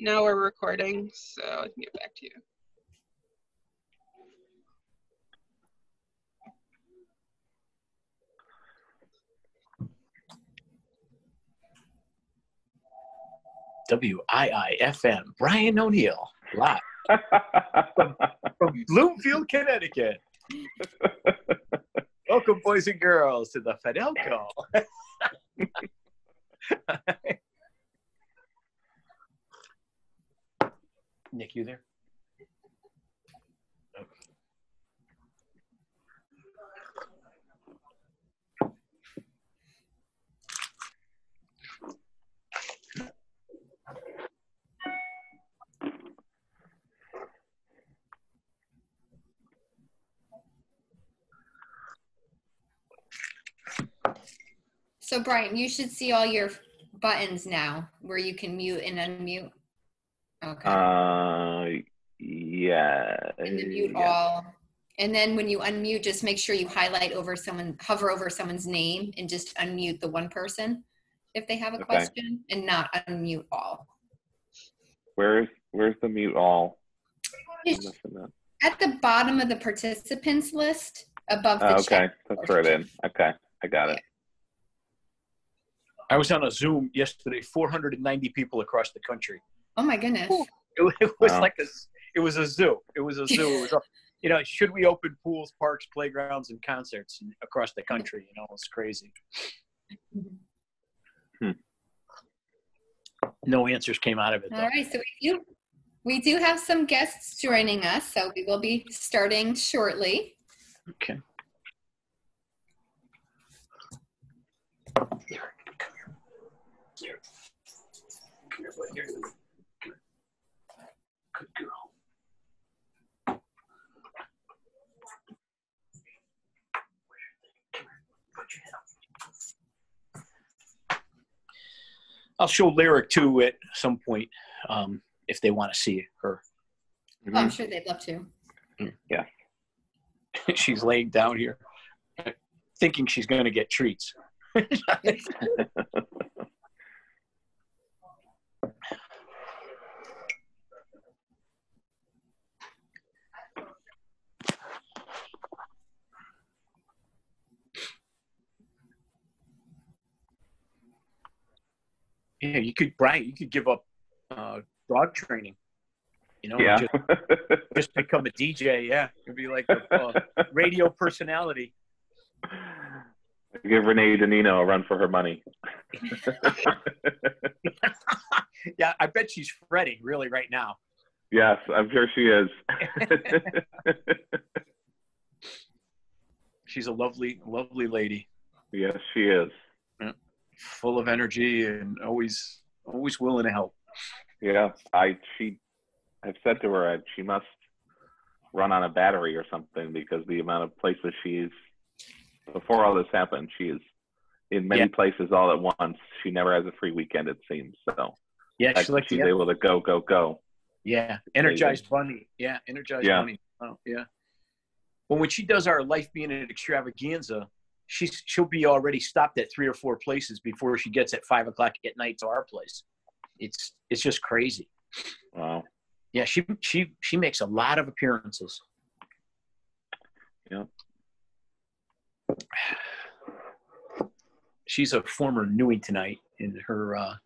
Now we're recording, so I can get back to you. WIIFM, Brian O'Neill, live from Bloomfield, Connecticut. Welcome, boys and girls, to the Fidelco. Nick, you there? So, Bryant, you should see all your buttons now where you can mute and unmute. Okay. Yeah. And then mute all. And then when you unmute, just make sure you highlight over someone, hover over someone's name and just unmute the one person if they have a question and not unmute all. Where's the mute all? At the bottom of the participants list above the okay, chat. that's right in. Okay, I got it. I was on a Zoom yesterday, 490 people across the country. Oh my goodness. It was like it was a zoo. It was a zoo. It was you know, should we open pools, parks, playgrounds, and concerts across the country? You know, it's crazy. No answers came out of it, though. All right, so we do have some guests joining us, so we will be starting shortly. Okay. Good girl. I'll show Lyric too at some point if they want to see her. Oh, I'm sure they'd love to. Yeah. She's laying down here thinking she's going to get treats. Yeah, Brian, you could give up dog training, you know, yeah. just become a DJ. Yeah, it'd be like a radio personality. Give Renee Danino a run for her money. Yeah, I bet she's fretting really right now. Yes, I'm sure she is. She's a lovely, lovely lady. Yes, she is. Yeah. Full of energy and always willing to help. Yeah, I've said to her she must run on a battery or something because the amount of places before all this happened, she is in many places all at once. She never has a free weekend, it seems. So yeah, she's able to go. Yeah, energized bunny. Yeah, energized bunny. Oh, yeah. Well, when she does our Life Being an Extravaganza, she'll be already stopped at 3 or 4 places before she gets at 5 o'clock at night to our place. It's just crazy. Wow. Yeah, she makes a lot of appearances. Yeah. She's a former Newingtonite, and her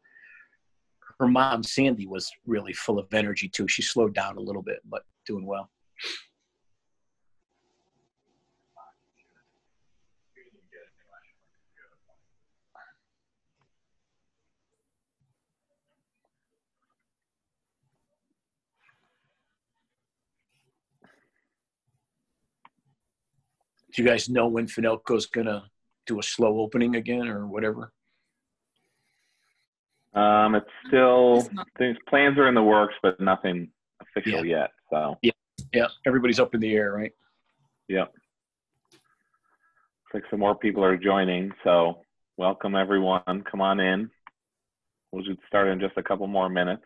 mom Sandy was really full of energy too. She slowed down a little bit, but doing well. Do you guys know when Fidelco's gonna do a slow opening again or whatever? It's still plans are in the works, but nothing official yet. So yeah, everybody's up in the air, right? Yep. Looks like some more people are joining. So welcome everyone. Come on in. We'll just start in just a couple more minutes.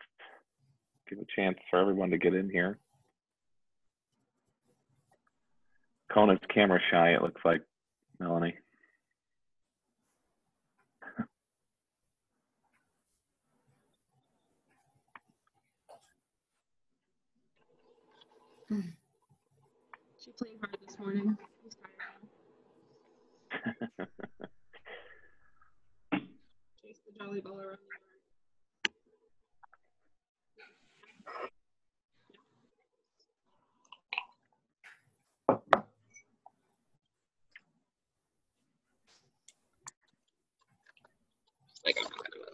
Give a chance for everyone to get in here. Kona's camera shy, it looks like, Melanie. She played hard this morning. He's tired. Chase the Jolly Ball around the yard. Like, I'm not gonna move.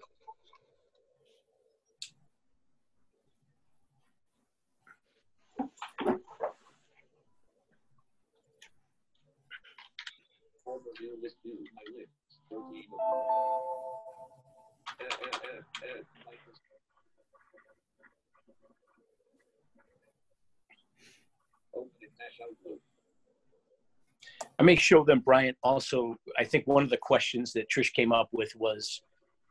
I may show them, Bryant, also, I think one of the questions that Trish came up with was,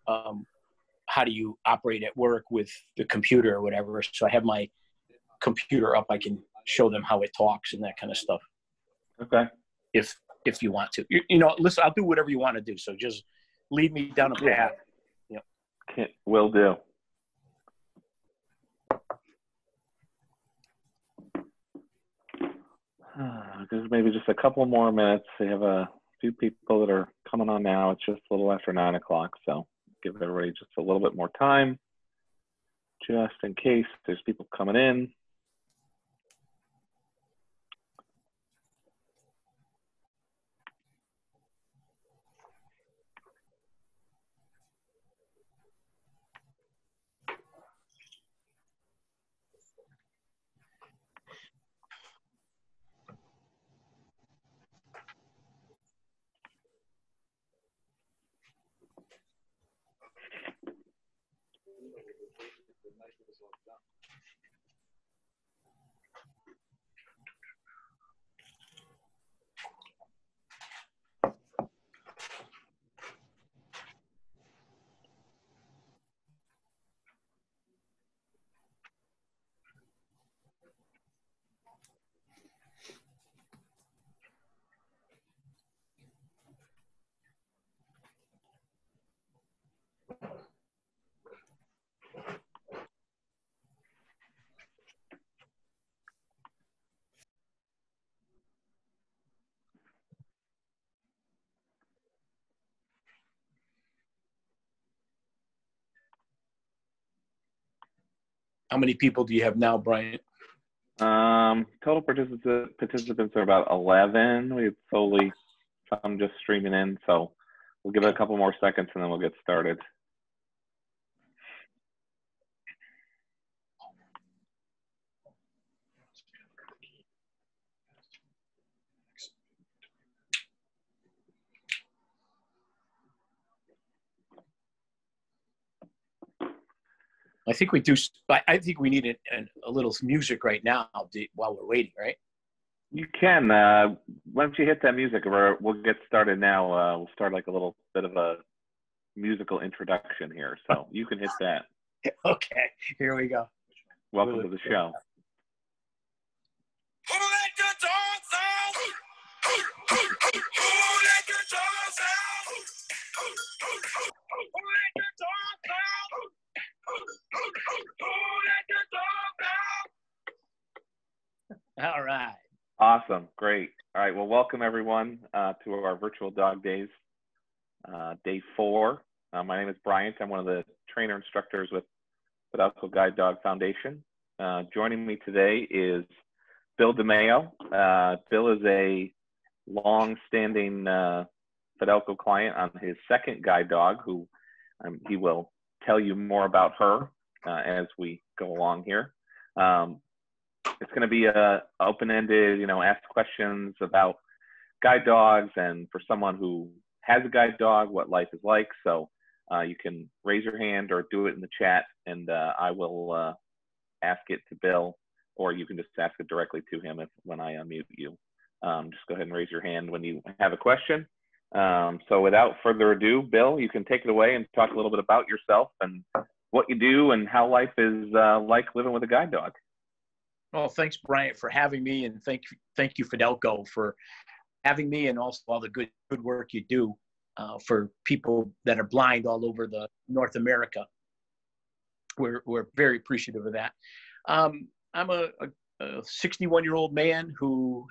how do you operate at work with the computer or whatever? So I have my computer up. I can show them how it talks and that kind of stuff. Okay. If you want to. You know, listen, I'll do whatever you want to do. So just lead me down a path. Yeah. Will do. There's maybe just a couple more minutes. We have a few people that are coming on now. It's just a little after 9 o'clock, so give everybody just a little bit more time, just in case there's people coming in. How many people do you have now, Bryant? Total participants are about 11. We have solely some just streaming in, so we'll give it a couple more seconds and then we'll get started. I think we do. I think we need a little music right now while we're waiting, right? You can. Why don't you hit that music? We'll get started now. We'll start like a little bit of a musical introduction here. So you can hit that. Okay, here we go. Welcome to the show. Who let the dogs out? Who let the dogs out? Who let the dogs out? Who let the dogs out? All right. Awesome. Great. All right. Well, welcome everyone to our virtual dog days, day 4. My name is Bryant. I'm one of the trainer instructors with Fidelco Guide Dog Foundation. Joining me today is Bill DeMaio. Bill is a long-standing Fidelco client on his second guide dog, who he will tell you more about her as we go along here. It's going to be a open-ended, ask questions about guide dogs, and for someone who has a guide dog, what life is like. So you can raise your hand or do it in the chat, and I will ask it to Bill, or you can just ask it directly to him when I unmute you. Just go ahead and raise your hand when you have a question. So without further ado, Bill, you can take it away and talk a little bit about yourself and what you do and how life is like living with a guide dog. Well, thanks, Bryant, for having me, and thank you, Fidelco, for having me, and also all the good work you do for people that are blind all over the North America. We're very appreciative of that. I'm a a 61-year-old man who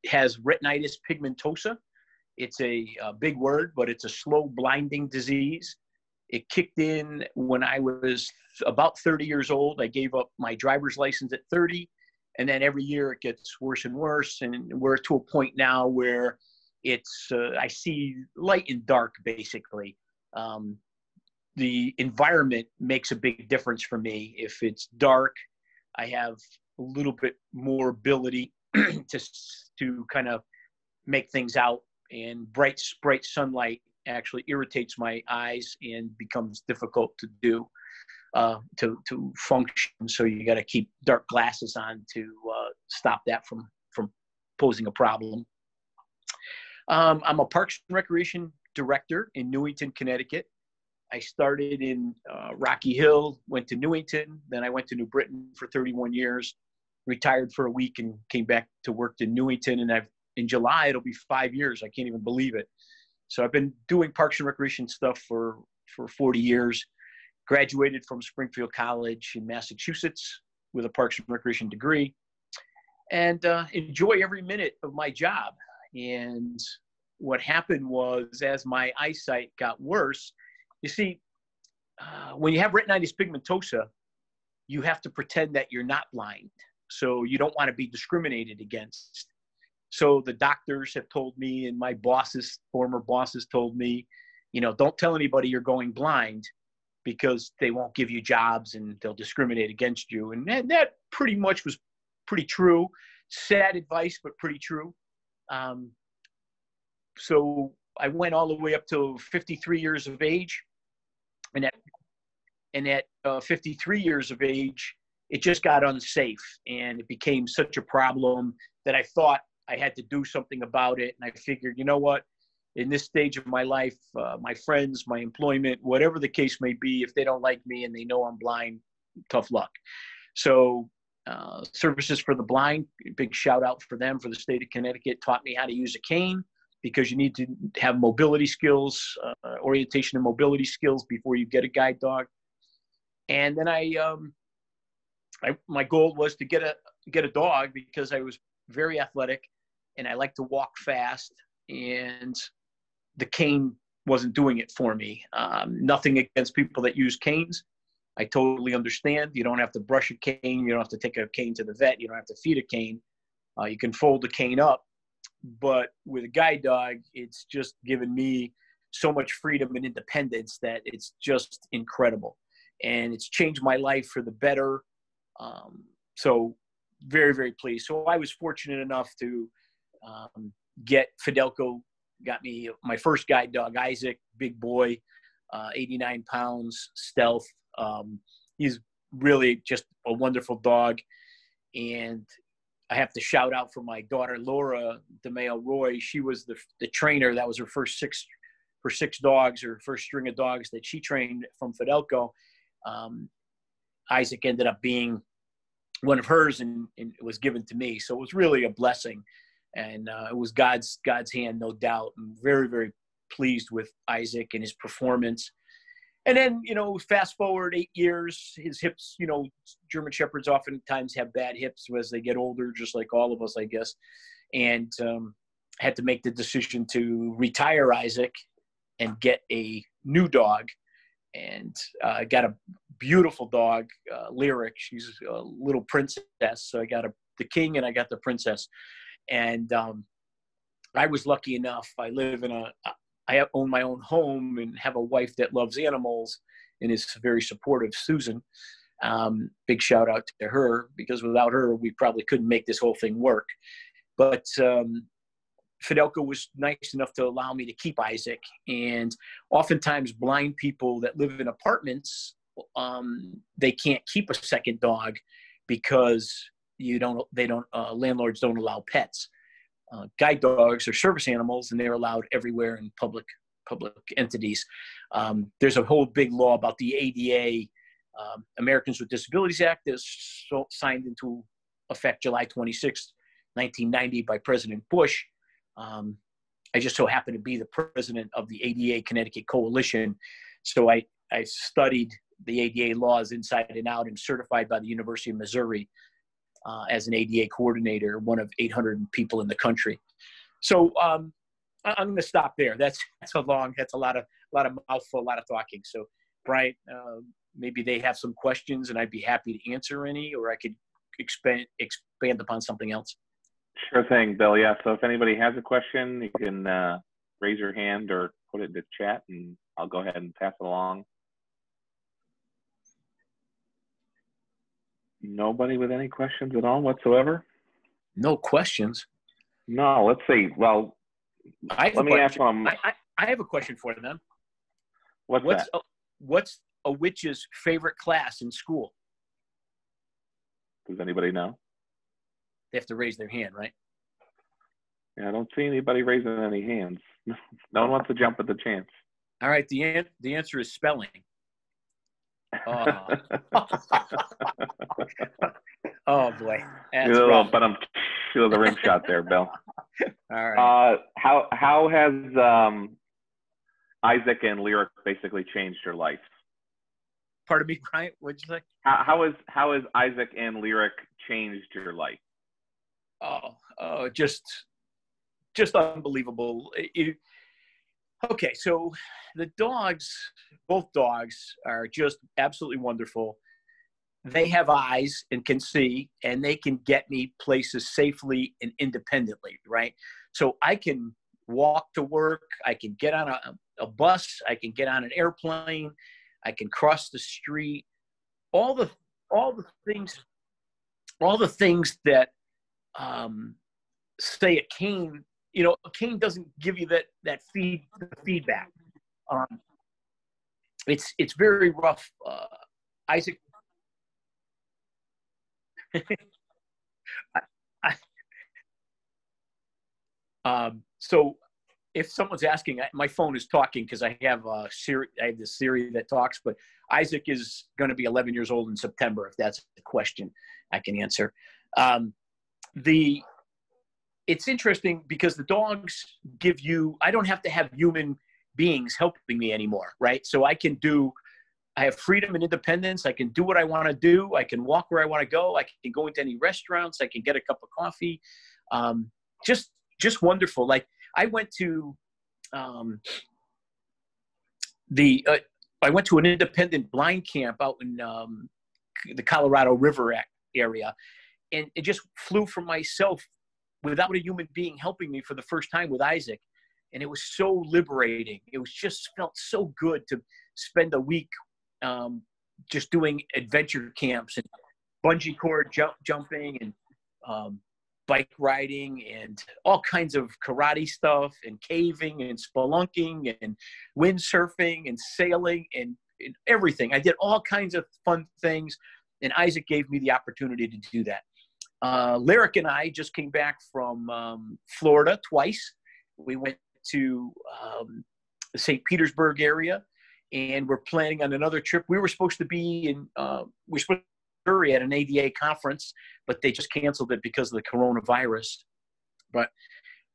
has retinitis pigmentosa. It's a big word, but it's a slow blinding disease. It kicked in when I was about 30 years old. I gave up my driver's license at 30, and then every year it gets worse and worse. And we're to a point now where it's I see light and dark, basically. The environment makes a big difference for me. If it's dark, I have a little bit more ability to kind of make things out, and bright sunlight actually irritates my eyes and becomes difficult to do to function. So you got to keep dark glasses on to stop that from posing a problem. I'm a Parks and Recreation director in Newington, Connecticut. I started in Rocky Hill, went to Newington, then I went to New Britain for 31 years, retired for a week and came back to work in Newington. And in July, it'll be 5 years. I can't even believe it. So I've been doing Parks and Recreation stuff for 40 years, graduated from Springfield College in Massachusetts with a Parks and Recreation degree, and enjoy every minute of my job. And what happened was, as my eyesight got worse, you see, when you have retinitis pigmentosa, you have to pretend that you're not blind. So you don't want to be discriminated against. So the doctors have told me, and my bosses, former bosses told me, don't tell anybody you're going blind because they won't give you jobs and they'll discriminate against you. And that pretty much was pretty true. Sad advice, but pretty true. So I went all the way up to 53 years of age. And at 53 years of age, it just got unsafe. And it became such a problem that I thought I had to do something about it. And I figured, you know what, in this stage of my life, my friends, my employment, whatever the case may be, if they don't like me and they know I'm blind, tough luck. So Services for the Blind, big shout out for them, for the state of Connecticut, taught me how to use a cane, because you need to have mobility skills, orientation and mobility skills before you get a guide dog. And then my goal was to get a dog, because I was very athletic and I like to walk fast, and the cane wasn't doing it for me. Nothing against people that use canes. I totally understand. You don't have to brush a cane. You don't have to take a cane to the vet. You don't have to feed a cane. You can fold the cane up. But with a guide dog, it's just given me so much freedom and independence that it's just incredible. And it's changed my life for the better. So very, very pleased. So I was fortunate enough to get Fidelco, got me my first guide dog, Isaac, big boy, 89 pounds, stealth. He's really just a wonderful dog. And I have to shout out for my daughter, Laura DeMaio Roy. She was the trainer. That was her first six dogs, or first string of dogs that she trained from Fidelco. Isaac ended up being one of hers, and it was given to me. So it was really a blessing. And it was God's hand, no doubt. I'm very, very pleased with Isaac and his performance. And then, fast forward 8 years, his hips, German Shepherds oftentimes have bad hips as they get older, just like all of us, I guess. And had to make the decision to retire Isaac and get a new dog. And I got a beautiful dog, Lyric. She's a little princess. So I got the king and I got the princess. And I was lucky enough. I own my own home and have a wife that loves animals and is very supportive, Susan. Big shout out to her, because without her, we probably couldn't make this whole thing work. But Fidelco was nice enough to allow me to keep Isaac. And oftentimes blind people that live in apartments, they can't keep a second dog because landlords don't allow pets. Guide dogs are service animals, and they're allowed everywhere in public entities. There's a whole big law about the ADA, Americans with Disabilities Act, that's signed into effect July 26, 1990 by President Bush. I just so happen to be the president of the ADA Connecticut Coalition. So I studied the ADA laws inside and out and certified by the University of Missouri as an ADA coordinator, one of 800 people in the country. So I'm going to stop there. That's a lot of mouthful, a lot of talking. So Bryant, maybe they have some questions and I'd be happy to answer any, or I could expand upon something else. Sure thing, Bill. Yeah. So if anybody has a question, you can raise your hand or put it in the chat, and I'll go ahead and pass it along. Nobody with any questions at all whatsoever? No questions. No. Let's see. Well, let me ask them. I have a question for them. What's that? What's a witch's favorite class in school? Does anybody know? They have to raise their hand, right? Yeah, I don't see anybody raising any hands. No one wants to jump at the chance. All right. The answer is spelling. Oh boy. That's rough. But I'm the rim shot there, Bill. All right. How has Isaac and Lyric basically changed your life? Pardon me, Bryant. What'd you say? How has Isaac and Lyric changed your life? Oh, just unbelievable. Okay, so the dogs, both dogs, are just absolutely wonderful. They have eyes and can see, and they can get me places safely and independently, right? So I can walk to work. I can get on a bus. I can get on an airplane. I can cross the street. All the things that say a cane. You know, a cane doesn't give you that feedback. It's very rough. Isaac. So if someone's asking, my phone is talking because I have this Siri that talks, but Isaac is going to be 11 years old in September. If that's the question, I can answer. It's interesting because the dogs give you, I don't have to have human beings helping me anymore, right? So I have freedom and independence. I can do what I want to do. I can walk where I want to go. I can go into any restaurants. I can get a cup of coffee. Just wonderful. Like I went to I went to an independent blind camp out in the Colorado River area, and it just flew for myself without a human being helping me for the first time with Isaac. And it was so liberating. It was just felt so good to spend a week just doing adventure camps and bungee cord jumping and bike riding and all kinds of karate stuff and caving and spelunking and windsurfing and sailing and everything. I did all kinds of fun things, and Isaac gave me the opportunity to do that. Lyric and I just came back from Florida twice. We went to the St. Petersburg area, and we're planning on another trip. We were supposed to be in Missouri at an ADA conference, but they just canceled it because of the coronavirus. But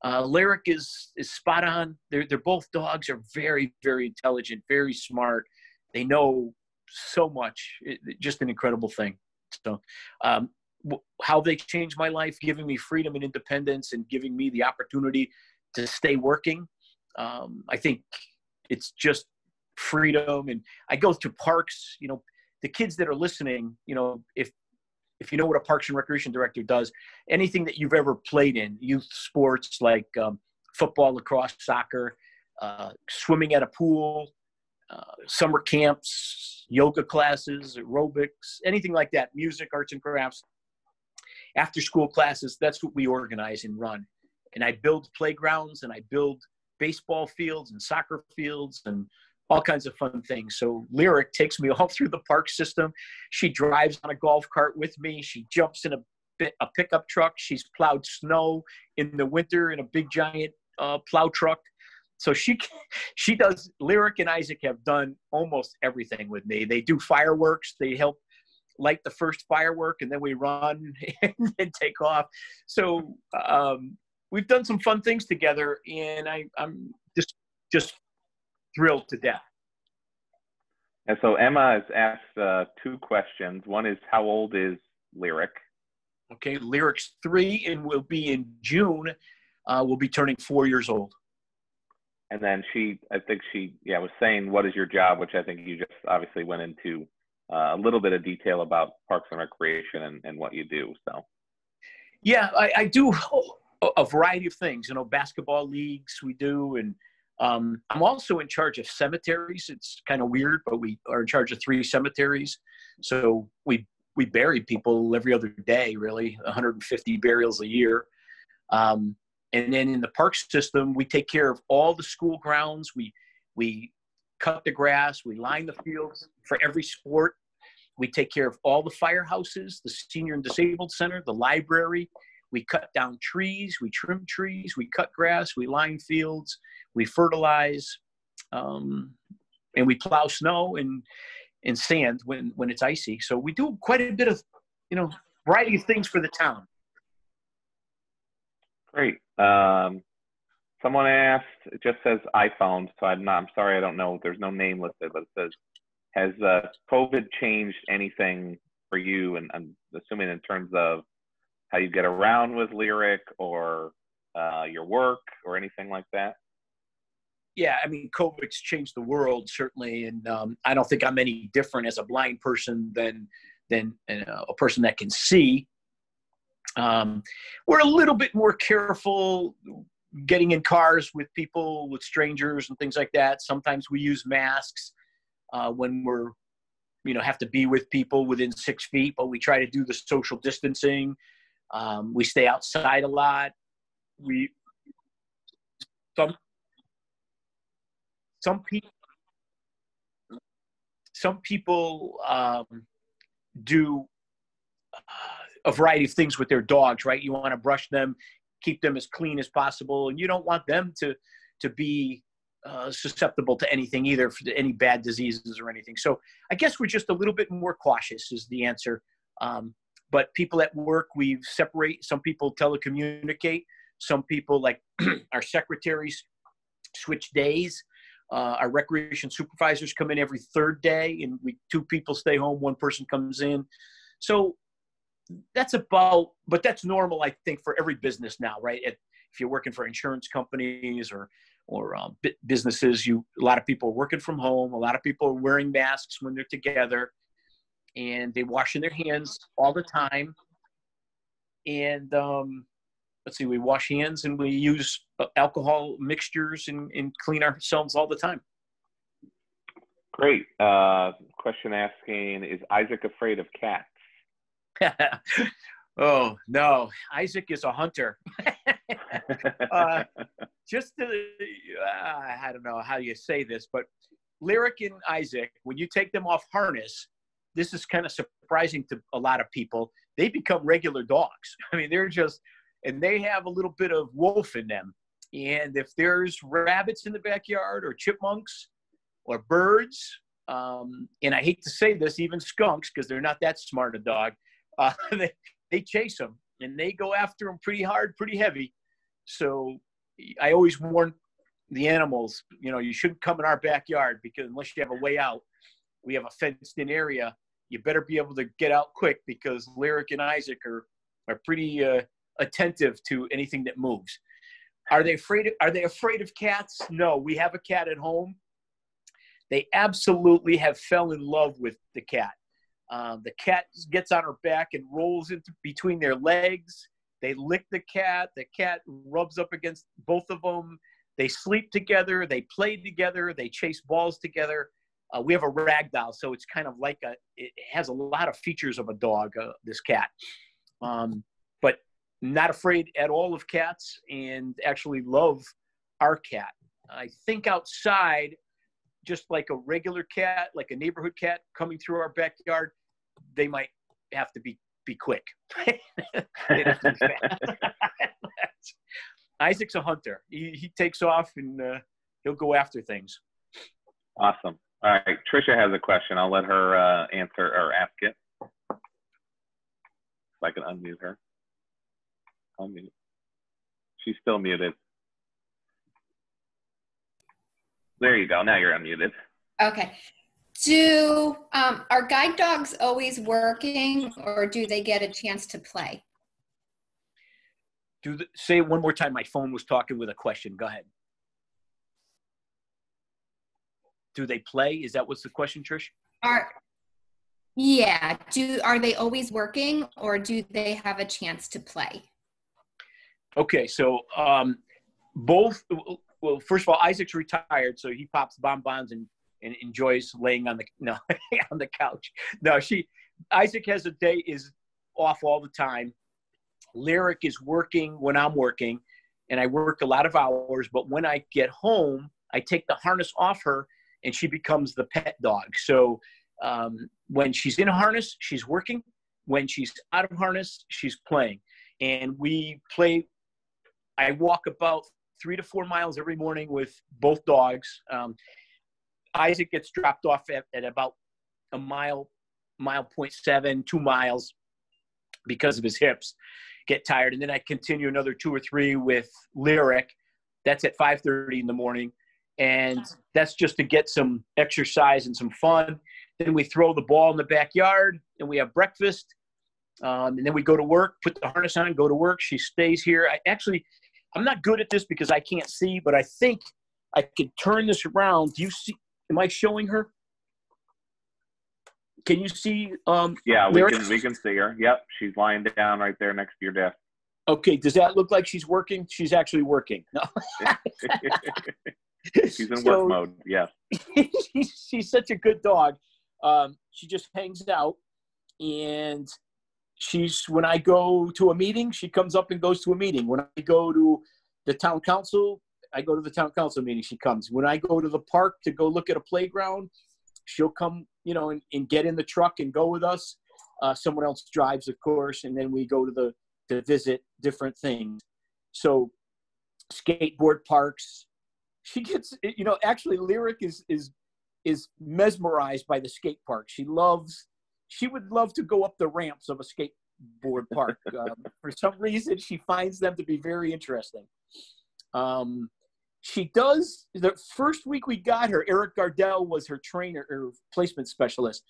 Lyric is spot on. They're both dogs are very, very intelligent, very smart. They know so much. Just an incredible thing. So how they changed my life, giving me freedom and independence and giving me the opportunity to stay working. I think it's just freedom. And I go to parks, you know, the kids that are listening, you know, if you know what a Parks and Recreation director does, anything that you've ever played in, youth sports like football, lacrosse, soccer, swimming at a pool, summer camps, yoga classes, aerobics, anything like that, music, arts and crafts, after school classes, that's what we organize and run. And I build playgrounds and I build baseball fields and soccer fields and all kinds of fun things. So Lyric takes me all through the park system. She drives on a golf cart with me. She jumps in a pickup truck. She's plowed snow in the winter in a big giant plow truck. So she does. Lyric and Isaac have done almost everything with me. They do fireworks. They help light the first firework, and then we run and take off. So we've done some fun things together, and I'm just thrilled to death. And so Emma has asked 2 questions. One is, how old is Lyric? Okay, Lyric's 3 and will be in June. Will be turning 4 years old. And then I think she was saying, what is your job? Which I think you just obviously went into a little bit of detail about Parks and Recreation and what you do. So. Yeah, I do a variety of things, basketball leagues we do. And I'm also in charge of cemeteries. It's kind of weird, but we are in charge of 3 cemeteries. So we bury people every other day, really, 150 burials a year. And then in the park system, we take care of all the school grounds. We cut the grass. We line the fields for every sport. We take care of all the firehouses, the senior and disabled center, the library. We cut down trees. We trim trees. We cut grass. We line fields. We fertilize. And we plow snow and sand when it's icy. So we do quite a bit of, variety of things for the town. Great. Someone asked, it just says iPhone, so I'm sorry, I don't know. There's no name listed, but it says, has COVID changed anything for you? And I'm assuming in terms of how you get around with Lyric or your work or anything like that? Yeah, I mean, COVID's changed the world, certainly. And I don't think I'm any different as a blind person than a person that can see. We're a little bit more careful getting in cars with people, with strangers and things like that. Sometimes we use masks when we're, have to be with people within 6 feet, but we try to do the social distancing. We stay outside a lot. Some people do a variety of things with their dogs, right? You want to brush them, keep them as clean as possible, and you don't want them to be susceptible to anything either, for any bad diseases or anything. So I guess we're just a little bit more cautious is the answer. But people at work, we separate. Some people telecommunicate. Some people, like our secretaries, switch days. Our recreation supervisors come in every 3rd day, and 2 people stay home, 1 person comes in. So that's but that's normal, I think, for every business now, right? If you're working for insurance companies or businesses, a lot of people are working from home. A lot of people are wearing masks when they're together, and they're washing their hands all the time. And we wash hands and we use alcohol mixtures and clean ourselves all the time. Great. Question asking, is Isaac afraid of cats? Oh, no. Isaac is a hunter. I don't know how you say this, but Lyric and Isaac, when you take them off harness, this is kind of surprising to a lot of people. They become regular dogs. I mean, and they have a little bit of wolf in them. And if there's rabbits in the backyard or chipmunks or birds, and I hate to say this, even skunks, because they're not that smart a dog, they chase them and they go after them pretty hard, pretty heavy. So I always warn the animals, you shouldn't come in our backyard, because unless you have a way out, we have a fenced in area. You better be able to get out quick, because Lyric and Isaac are pretty attentive to anything that moves. Are they afraid of cats? No, we have a cat at home. They absolutely have fell in love with the cat. The cat gets on her back and rolls into between their legs. They lick the cat. The cat rubs up against both of them. They sleep together. They play together. They chase balls together. We have a rag doll, so it's kind of like it has a lot of features of a dog, this cat. But not afraid at all of cats, and actually love our cat. I think outside, just like a regular cat, like a neighborhood cat coming through our backyard, they might have to be quick. They'd have to be fast. Isaac's a hunter. He takes off and he'll go after things. Awesome. All right, Trisha has a question. I'll let her answer or ask it. If I can unmute her. Unmute. She's still muted. There you go. Now you're unmuted. Okay. Do our guide dogs always working, or do they get a chance to play? Say it one more time. My phone was talking with a question. Go ahead. Do they play? Is that what's the question, Trish? Yeah. Are they always working, or do they have a chance to play? Okay, so both. Well, first of all, Isaac's retired, so he pops bonbons and enjoys laying on the on the couch. No, Isaac has is off all the time. Lyric is working when I'm working, and I work a lot of hours. But when I get home, I take the harness off her, and she becomes the pet dog. So when she's in a harness, she's working. When she's out of harness, she's playing. And we play. I walk about 3 to 4 miles every morning with both dogs. Isaac gets dropped off at about a mile 0.7, 2 miles because of his hips. Get tired. And then I continue another 2 or 3 with Lyric. That's at 5:30 in the morning. And that's just to get some exercise and some fun. Then we throw the ball in the backyard and we have breakfast. And then we go to work, put the harness on, go to work. She stays here. I'm not good at this because I can't see, but I think I could turn this around. Do you see? Am I showing her? Can you see? Yeah, we can see her. Yep, she's lying down right there next to your desk. Okay, does that look like she's working? She's actually working. No. She's in work mode. Yeah. She's such a good dog. She just hangs out, and when I go to a meeting, she comes up and goes to a meeting. When I go to the town council, I go to the town council meeting. She comes. When I go to the park to go look at a playground, she'll come, and get in the truck and go with us. Someone else drives, of course, and then we go to visit different things. So skateboard parks. She gets, actually Lyric is mesmerized by the skate park. She would love to go up the ramps of a skateboard park. For some reason, she finds them to be very interesting. She does. The first week we got her, Eric Gardell was her trainer or placement specialist.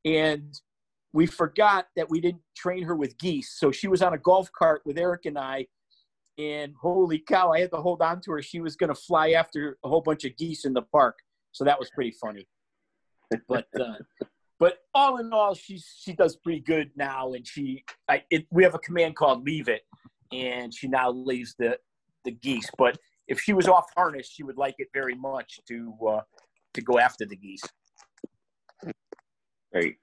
And we forgot that we didn't train her with geese. So she was on a golf cart with Eric and I. And holy cow, I had to hold on to her. She was going to fly after a whole bunch of geese in the park. So that was pretty funny. But all in all, she does pretty good now. And we have a command called Leave It. And she now leaves the geese. But if she was off harness, she would like it very much to go after the geese. Great.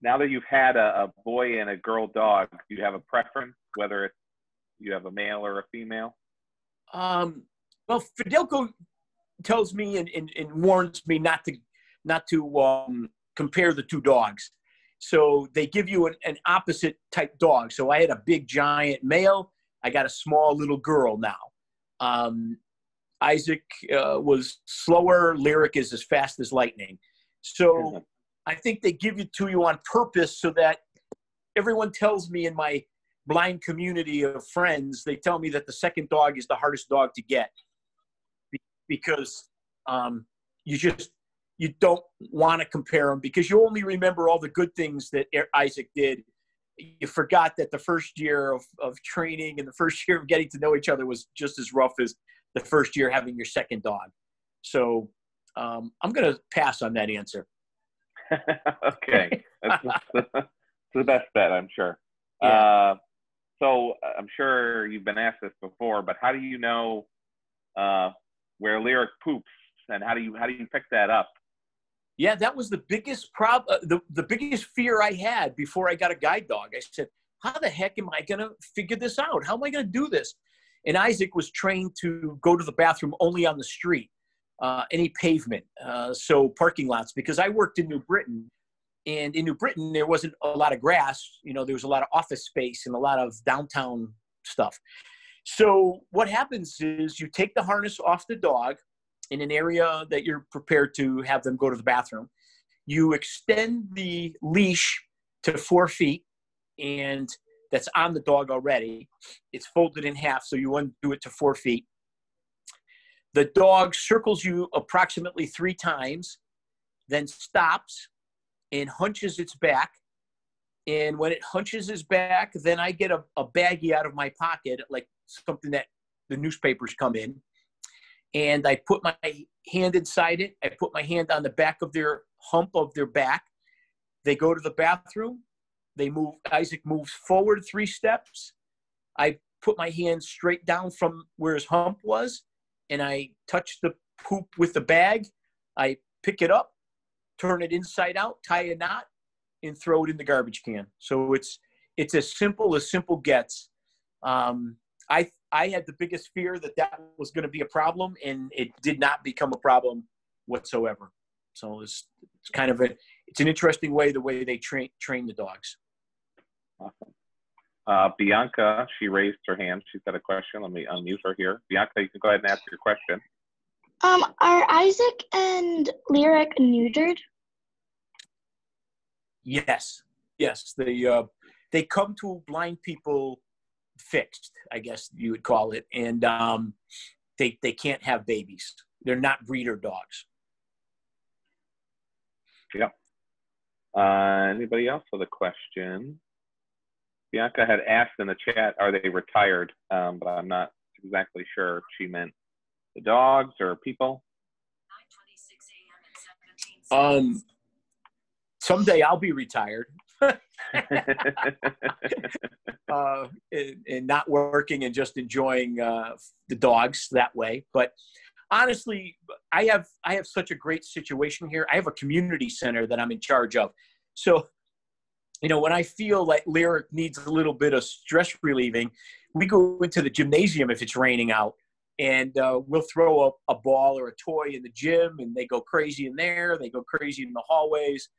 Now that you've had a boy and a girl dog, do you have a preference, whether you have a male or a female? Well, Fidelco tells me and warns me not to compare the two dogs. So they give you an opposite type dog. So I had a big giant male. I got a small little girl now. Isaac was slower. Lyric is as fast as lightning. So I think they give it to you on purpose so that everyone tells me in my blind community of friends, they tell me that the second dog is the hardest dog to get because you don't want to compare them because you only remember all the good things that Isaac did. You forgot that the first year of training and the first year of getting to know each other was just as rough as the first year having your second dog. So I'm going to pass on that answer. Okay. That's the best bet, I'm sure. Yeah. So I'm sure you've been asked this before, but how do you know where Lyric poops and how do you pick that up? Yeah, that was the biggest problem, the biggest fear I had before I got a guide dog. I said, how the heck am I going to figure this out? How am I going to do this? And Isaac was trained to go to the bathroom only on the street, any pavement, so parking lots, because I worked in New Britain. And in New Britain, there wasn't a lot of grass. There was a lot of office space and a lot of downtown stuff. So what happens is you take the harness off the dog in an area that you're prepared to have them go to the bathroom. You extend the leash to 4 feet, and that's on the dog already. It's folded in half, so you undo it to 4 feet. The dog circles you approximately 3 times, then stops and hunches its back And when it hunches his back, then I get a baggie out of my pocket, like something that the newspapers come in. And I put my hand inside it. I put my hand on the back of their hump of their back. They go to the bathroom. They move. Isaac moves forward 3 steps. I put my hand straight down from where his hump was, and I touch the poop with the bag. I pick it up, turn it inside out, tie a knot, and throw it in the garbage can. So it's as simple gets. I had the biggest fear that was going to be a problem, and it did not become a problem whatsoever. So it's kind of it's an interesting way, the way they train the dogs. Awesome. Bianca, she raised her hand. She's got a question. Let me unmute her here. Bianca, you can go ahead and ask your question. Are Isaac and Lyric neutered? Yes. They come to blind people fixed, I guess you would call it, and they can't have babies. They're not breeder dogs. Yep. Anybody else with a question? Bianca had asked in the chat, are they retired? But I'm not exactly sure if she meant the dogs or people. 9:26 a.m. Someday I'll be retired. And not working and just enjoying the dogs that way. But honestly, I have such a great situation here. I have a community center that I'm in charge of. So, when I feel like Lyric needs a little bit of stress relieving, we go into the gymnasium if it's raining out, and we'll throw a ball or a toy in the gym, and they go crazy in there. They go crazy in the hallways.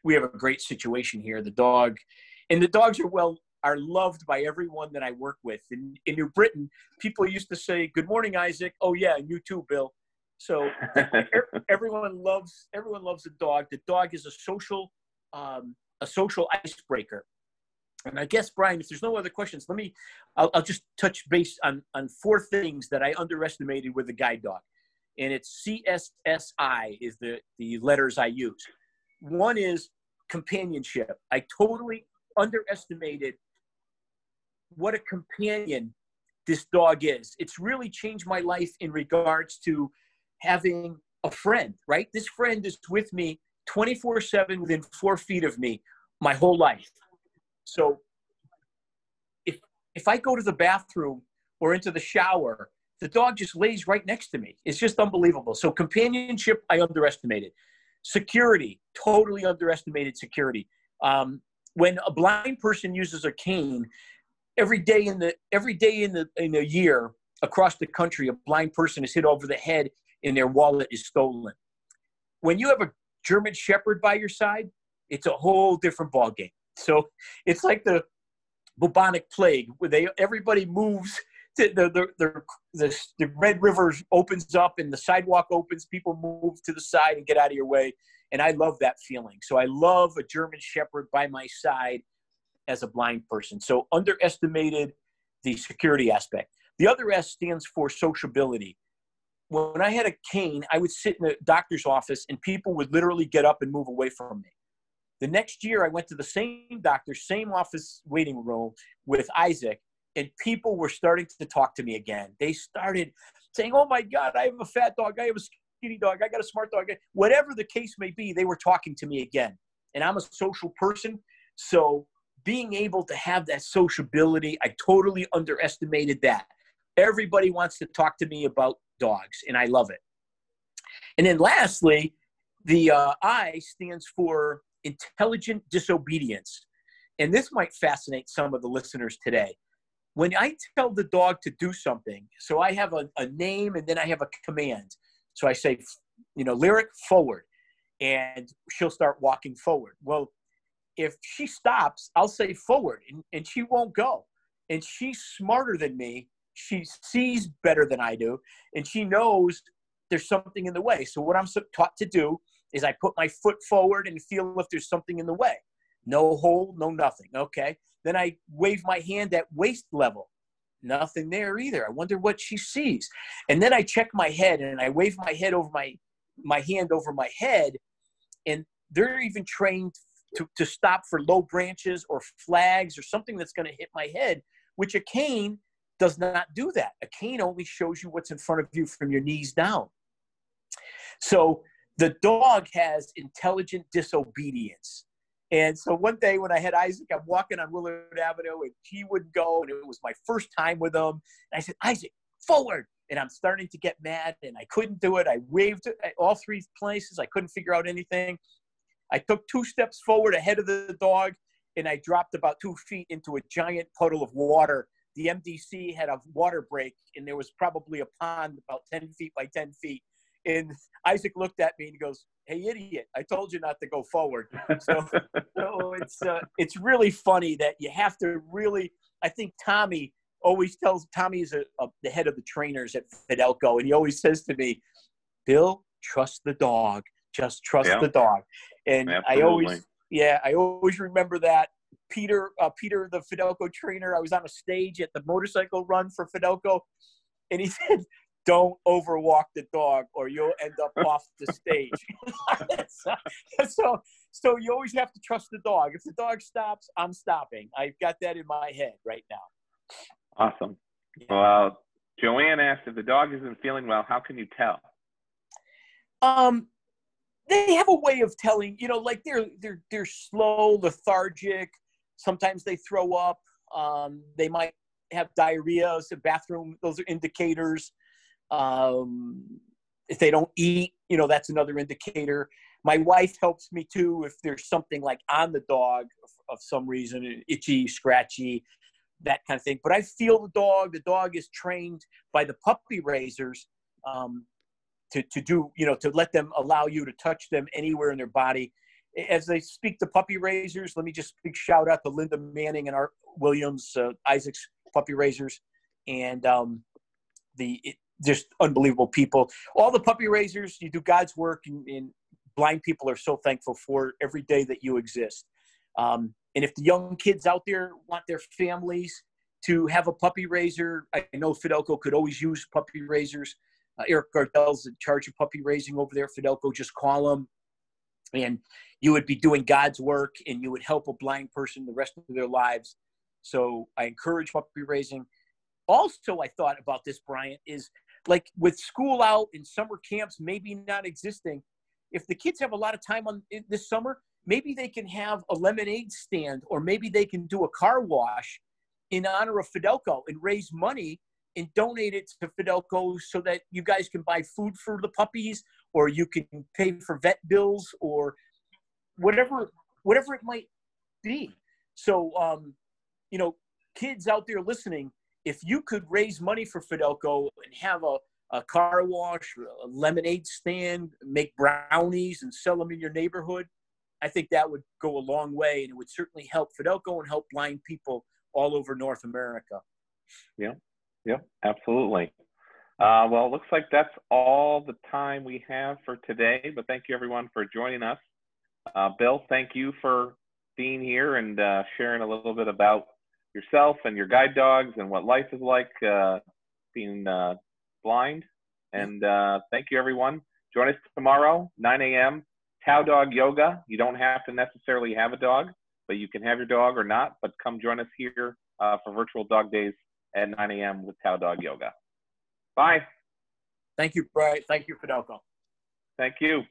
We have a great situation here. The dogs are loved by everyone that I work with. In New Britain, people used to say, "Good morning, Isaac." "Oh yeah, and you too, Bill." So everyone loves the dog. The dog is a social icebreaker. And I guess, Brian, if there's no other questions, I'll just touch base on 4 things that I underestimated with the guide dog. And it's CSSI is the letters I use. One is companionship. I totally underestimated what a companion this dog is. It's really changed my life in regards to having a friend, right? This friend is with me 24/7 within 4 feet of me my whole life. So if I go to the bathroom or into the shower, the dog just lays right next to me. It's just unbelievable. So companionship, I underestimated. Security, totally underestimated security. When a blind person uses a cane, every day in the year across the country, a blind person is hit over the head and their wallet is stolen. When you have a German Shepherd by your side, it's a whole different ballgame. So it's like the bubonic plague, where everybody moves. The Red River opens up and the sidewalk opens. People move to the side and get out of your way. And I love that feeling. So I love a German Shepherd by my side as a blind person. So underestimated the security aspect. The other S stands for sociability. When I had a cane, I would sit in the doctor's office and people would literally get up and move away from me. The next year I went to the same doctor, same office waiting room with Isaac, and people were starting to talk to me again. They started saying, "Oh my God, I have a fat dog. I have a skinny dog. I got a smart dog." Whatever the case may be, they were talking to me again. And I'm a social person. So being able to have that sociability, I totally underestimated that. Everybody wants to talk to me about dogs, and I love it. And then lastly, the I stands for intelligent disobedience. And this might fascinate some of the listeners today. When I tell the dog to do something, so I have a name and then I have a command. So I say, Lyric, forward, and she'll start walking forward. Well, if she stops, I'll say forward, and she won't go. And she's smarter than me. She sees better than I do, and she knows there's something in the way. So what I'm taught to do is I put my foot forward and feel if there's something in the way. No hole, no nothing. Okay. Then I wave my hand at waist level. Nothing there either. I wonder what she sees. And then I check my head and I wave my head over my hand over my head. And they're even trained to stop for low branches or flags or something that's going to hit my head, which a cane does not do that. A cane only shows you what's in front of you from your knees down. So the dog has intelligent disobedience. And so one day when I had Isaac, I'm walking on Willard Avenue and he would go, and it was my first time with him. And I said, Isaac, forward. And I'm starting to get mad and I couldn't do it. I waved at all three places. I couldn't figure out anything. I took 2 steps forward ahead of the dog and I dropped about 2 feet into a giant puddle of water. The MDC had a water break and there was probably a pond about 10 feet by 10 feet. And Isaac looked at me and he goes, hey, idiot, I told you not to go forward. So it's really funny that you have to really, I think Tommy always tells, Tommy is the head of the trainers at Fidelco, and he always says to me, Bill, trust the dog. Just trust the dog. And absolutely. I always remember that. Peter, the Fidelco trainer, I was on a stage at the motorcycle run for Fidelco, and he said, don't overwalk the dog or you'll end up off the stage. So you always have to trust the dog. If the dog stops, I'm stopping. I've got that in my head right now. Awesome. Well, Joanne asked, if the dog isn't feeling well, how can you tell? They have a way of telling, like they're slow, lethargic. Sometimes they throw up. They might have diarrhea, so bathroom, those are indicators. If they don't eat, that's another indicator. My wife helps me too if there's something like on the dog of some reason, itchy, scratchy, that kind of thing. But I feel the dog. The dog is trained by the puppy raisers to do, to let them allow you to touch them anywhere in their body. As they speak to puppy raisers, let me just big shout out to Linda Manning and Art Williams, Isaac's puppy raisers, and just unbelievable people. All the puppy raisers, you do God's work, and blind people are so thankful for every day that you exist. And if the young kids out there want their families to have a puppy raiser, I know Fidelco could always use puppy raisers. Eric Gardell's in charge of puppy raising over there at Fidelco. Just call him, and you would be doing God's work, and you would help a blind person the rest of their lives. So I encourage puppy raising. Also, I thought about this, Bryant, is like with school out and summer camps maybe not existing, if the kids have a lot of time this summer, maybe they can have a lemonade stand, or maybe they can do a car wash in honor of Fidelco and raise money and donate it to Fidelco so that you guys can buy food for the puppies, or you can pay for vet bills, or whatever it might be. So, kids out there listening, if you could raise money for Fidelco and have a car wash, a lemonade stand, make brownies and sell them in your neighborhood, I think that would go a long way, and it would certainly help Fidelco and help blind people all over North America. Yeah, absolutely. Well, it looks like that's all the time we have for today, but thank you everyone for joining us. Bill, thank you for being here and sharing a little bit about yourself and your guide dogs and what life is like being blind. And thank you everyone. Join us tomorrow, 9 a.m. Cow Dog Yoga. You don't have to necessarily have a dog, but you can have your dog or not, but come join us here for virtual dog days at 9 a.m. with Cow Dog Yoga. Bye. Thank you, Brian. Thank you, Fidelco. Thank you.